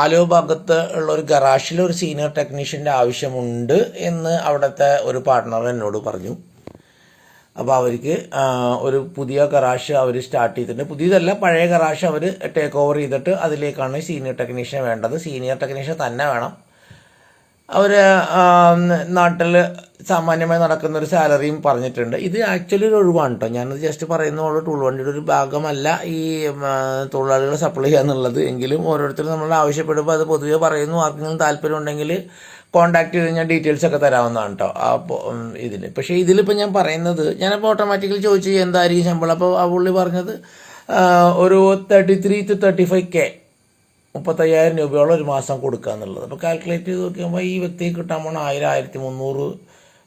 ആലുവ ഭാഗത്ത് ഉള്ള ഒരു ഗറാഷിൽ ഒരു സീനിയർ ടെക്നീഷ്യൻ്റെ ആവശ്യമുണ്ട് എന്ന് അവിടുത്തെ ഒരു പാർട്ട്ണർ എന്നോട് പറഞ്ഞു. അപ്പോൾ അവർക്ക് ഒരു പുതിയ ഗറാഷ് അവർ സ്റ്റാർട്ട് ചെയ്തിട്ടുണ്ട്. പുതിയതല്ല, പഴയ ഗറാഷ് അവർ ടേക്ക് ഓവർ ചെയ്തിട്ട് അതിലേക്കാണ് സീനിയർ ടെക്നീഷ്യൻ വേണ്ടത്. സീനിയർ ടെക്നീഷ്യൻ തന്നെ വേണം. അവർ നാട്ടിൽ സാമാന്യമായി നടക്കുന്ന ഒരു സാലറിയും പറഞ്ഞിട്ടുണ്ട്. ഇത് ആക്ച്വലി ഒരു ഒഴിവാണ് കേട്ടോ. ഞാനത് ജസ്റ്റ് പറയുന്നതുകൊണ്ട് ടൂൾ വണ്ടിയുടെ ഒരു ഭാഗമല്ല ഈ തൊഴിലാളികളെ സപ്ലൈ ചെയ്യുക എന്നുള്ളത്. എങ്കിലും ഓരോരുത്തരും നമ്മൾ ആവശ്യപ്പെടുമ്പോൾ അത് പൊതുവെ പറയുന്നു. ആർക്കെങ്കിലും താല്പര്യം ഉണ്ടെങ്കിൽ കോൺടാക്ട് ചെയ്ത് കഴിഞ്ഞാൽ ഡീറ്റെയിൽസ് ഒക്കെ തരാവുന്നതാണ് കേട്ടോ അപ്പോൾ ഇതിന്. പക്ഷേ ഇതിലിപ്പോൾ ഞാൻ പറയുന്നത്, ഞാനപ്പോൾ ഓട്ടോമാറ്റിക്കലി ചോദിച്ചു എന്തായിരിക്കും ശമ്പളം. അപ്പോൾ ആ പുള്ളി പറഞ്ഞത് ഒരു 33 to 35K 35,000 രൂപയോളം ഒരു മാസം കൊടുക്കുക എന്നുള്ളത്. അപ്പോൾ കാൽക്കുലേറ്റ് ചെയ്ത് നോക്കുമ്പോൾ ഈ വ്യക്തിക്ക് കിട്ടാൻ പോകുന്ന 1,300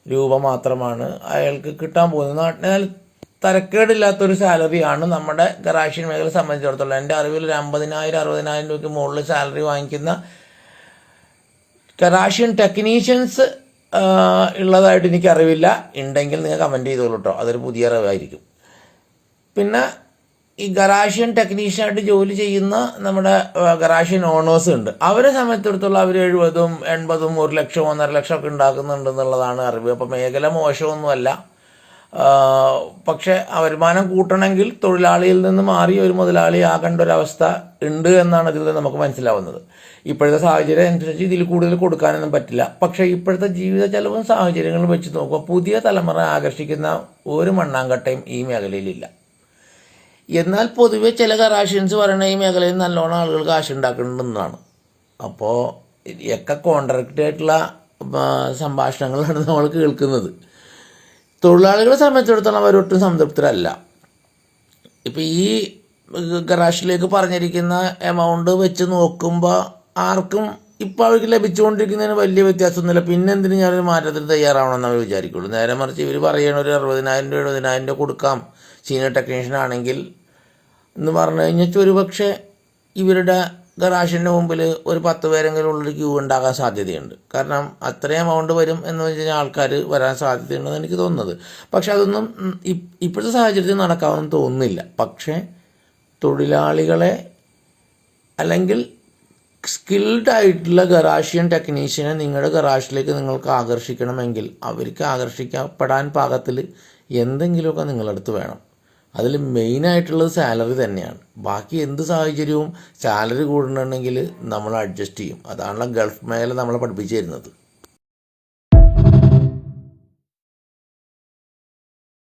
രൂപ മാത്രമാണ് അയാൾക്ക് കിട്ടാൻ പോകുന്നത്. എന്നാൽ തരക്കേടില്ലാത്തൊരു സാലറിയാണ് നമ്മുടെ ഗറാഷ്യൻ മേഖല സംബന്ധിച്ചിടത്തോളം. എൻ്റെ അറിവിൽ ഒരു 50,000-60,000 രൂപയ്ക്ക് മുകളിൽ സാലറി വാങ്ങിക്കുന്ന ഗറാഷ്യൻ ടെക്നീഷ്യൻസ് ഉള്ളതായിട്ട് എനിക്കറിവില്ല. ഉണ്ടെങ്കിൽ നിങ്ങൾ കമൻറ്റ് ചെയ്തോളൂ കേട്ടോ, അതൊരു പുതിയ അറിവായിരിക്കും. പിന്നെ ഈ ഗറാഷ്യൻ ടെക്നീഷ്യനായിട്ട് ജോലി ചെയ്യുന്ന നമ്മുടെ ഗറാഷ്യൻ ഓണേഴ്സ് ഉണ്ട്. അവരെ സംബന്ധിച്ചിടത്തോളം അവർ 70,000, 80,000, 1 ലക്ഷം, 1.5 ലക്ഷം ഒക്കെ ഉണ്ടാക്കുന്നുണ്ടെന്നുള്ളതാണ് അറിവ്. അപ്പോൾ മേഖല മോശമൊന്നുമല്ല. പക്ഷെ വരുമാനം കൂട്ടണമെങ്കിൽ തൊഴിലാളിയിൽ നിന്ന് മാറി ഒരു മുതലാളി ആകേണ്ട ഒരവസ്ഥ ഉണ്ട് എന്നാണ് ഇതിൽ നമുക്ക് മനസ്സിലാവുന്നത്. ഇപ്പോഴത്തെ സാഹചര്യം അനുസരിച്ച് ഇതിൽ കൂടുതൽ കൊടുക്കാനൊന്നും പറ്റില്ല. പക്ഷേ ഇപ്പോഴത്തെ ജീവിത ചെലവും സാഹചര്യങ്ങളും വെച്ച് നോക്കുമ്പോൾ പുതിയ തലമുറ ആകർഷിക്കുന്ന ഒരു മണ്ണാങ്കട്ടയും ഈ മേഖലയിലില്ല. എന്നാൽ പൊതുവെ ചില ഗറാഷ്യൻസ് പറയുന്ന ഈ മേഖലയിൽ നല്ലോണം ആളുകൾ കാശുണ്ടാക്കുന്നുണ്ടെന്നാണ്. അപ്പോൾ ഒക്കെ കോൺട്രാക്റ്റ് ആയിട്ടുള്ള സംഭാഷണങ്ങളാണ് നമ്മൾ കേൾക്കുന്നത്. തൊഴിലാളികളെ സംബന്ധിച്ചിടത്തോളം അവരൊട്ടും സംതൃപ്തരല്ല. ഇപ്പം ഈ ഗറാഷിലേക്ക് പറഞ്ഞിരിക്കുന്ന എമൗണ്ട് വെച്ച് നോക്കുമ്പോൾ ആർക്കും ഇപ്പോൾ അവർക്ക് ലഭിച്ചുകൊണ്ടിരിക്കുന്നതിന് വലിയ വ്യത്യാസമൊന്നുമില്ല. പിന്നെ എന്തിനു ഞാനൊരു മാറ്റത്തിന് തയ്യാറാവണമെന്ന് അവർ വിചാരിക്കുള്ളൂ. നേരെ മറിച്ച് ഇവർ പറയണ ഒരു 60,000 രൂപ 70,000 രൂപ കൊടുക്കാം സീനിയർ ടെക്നീഷ്യൻ ആണെങ്കിൽ എന്ന് പറഞ്ഞു കഴിഞ്ഞാൽ ഒരുപക്ഷെ ഇവരുടെ ഗറാഷിൻ്റെ മുമ്പിൽ ഒരു 10 പേരെങ്കിലും ഉള്ളൊരു ക്യൂ ഉണ്ടാകാൻ സാധ്യതയുണ്ട്. കാരണം അത്രയും എമൗണ്ട് വരും എന്ന് വെച്ച് കഴിഞ്ഞാൽ ആൾക്കാർ വരാൻ സാധ്യതയുണ്ടെന്ന് എനിക്ക് തോന്നുന്നത്. പക്ഷെ അതൊന്നും ഇപ്പോഴത്തെ സാഹചര്യത്തിൽ നടക്കാമെന്ന് തോന്നുന്നില്ല. പക്ഷേ തൊഴിലാളികളെ അല്ലെങ്കിൽ സ്കിൽഡ് ആയിട്ടുള്ള ഗറാഷ്യൻ ടെക്നീഷ്യനെ നിങ്ങളുടെ ഗറാഷിലേക്ക് നിങ്ങൾക്ക് ആകർഷിക്കണമെങ്കിൽ അവർക്ക് ആകർഷിക്കപ്പെടാൻ പാകത്തിൽ എന്തെങ്കിലുമൊക്കെ നിങ്ങളടുത്ത് വേണം. അതിൽ മെയിനായിട്ടുള്ളത് സാലറി തന്നെയാണ്. ബാക്കി എന്ത് സാഹചര്യവും സാലറി കൂടുന്നുണ്ടെങ്കിൽ നമ്മൾ അഡ്ജസ്റ്റ് ചെയ്യും. അതാണല്ലോ ഗൾഫ് മേഖല നമ്മളെ പഠിപ്പിച്ചു തരുന്നത്.